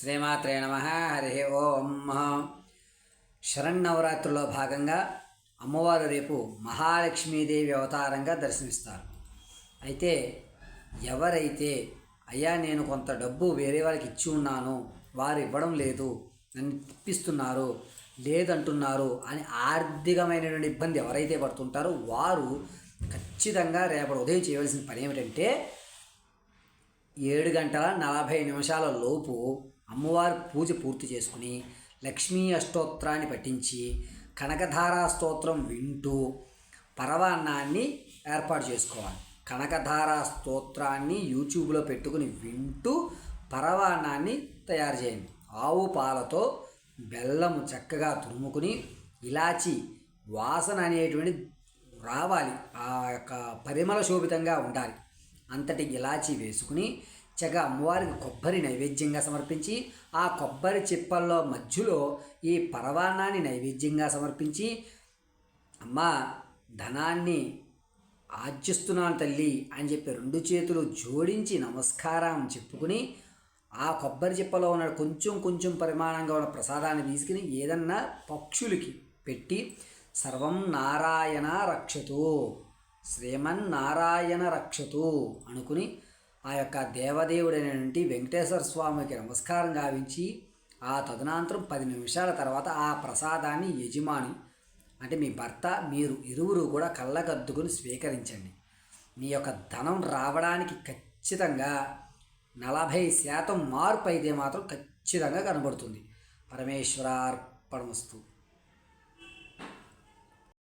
శ్రీమాత్రే నమ. హరి ఓం. శరన్నవరాత్రుల్లో భాగంగా అమ్మవారు రేపు మహాలక్ష్మీదేవి అవతారంగా దర్శనమిస్తారు. అయితే ఎవరైతే అయ్యా నేను కొంత డబ్బు వేరే వాళ్ళకి ఇచ్చి ఉన్నాను, వారు ఇవ్వడం లేదు, నన్ను తిప్పిస్తున్నారు, లేదంటున్నారు అని ఆర్థికమైనటువంటి ఇబ్బంది ఎవరైతే పడుతుంటారో వారు ఖచ్చితంగా రేపటి ఉదయం చేయవలసిన పని ఏమిటంటే 7:40 లోపు అమ్మవారి పూజ పూర్తి చేసుకుని లక్ష్మీ అష్టోత్తరాన్ని పఠించి కనకధారా స్తోత్రం వింటూ పరవాన్నాన్ని ఏర్పాటు చేసుకోవాలి. కనకధారా స్తోత్రాన్ని యూట్యూబ్లో పెట్టుకుని వింటూ పరవాన్నాన్ని తయారు చేయండి. ఆవు పాలతో బెల్లము చక్కగా తురుముకుని ఇలాచి వాసన అనేటువంటి రావాలి, ఆ యొక్క పరిమళ శోభితంగా ఉండాలి. అంతటి ఇలాచి వేసుకుని చక్కగా అమ్మవారికి కొబ్బరి నైవేద్యంగా సమర్పించి ఆ కొబ్బరి చిప్పల్లో మధ్యలో ఈ పరవాన్నాన్ని నైవేద్యంగా సమర్పించి అమ్మ ధనాన్ని ఆర్జిస్తున్నాను తల్లి అని చెప్పి 2 చేతులు జోడించి నమస్కారం చెప్పుకుని ఆ కొబ్బరి చిప్పలో ఉన్న కొంచెం పరిమాణంగా ఉన్న ప్రసాదాన్ని తీసుకుని ఏదన్నా పక్షులకి పెట్టి సర్వం నారాయణ రక్షతు, శ్రీమన్నారాయణ రక్షతు అనుకుని ఆ యొక్క దేవదేవుడైనటువంటి వెంకటేశ్వర స్వామికి నమస్కారం గావించి ఆ తదనంతరం 10 నిమిషాల తర్వాత ఆ ప్రసాదాన్ని యజమాని అంటే మీ భర్త మీరు ఇరువురు కూడా కళ్ళకద్దుకుని స్వీకరించండి. మీ యొక్క ధనం రావడానికి ఖచ్చితంగా 40% మార్పు అయితే మాత్రం ఖచ్చితంగా కనబడుతుంది. పరమేశ్వరార్పణమస్తు.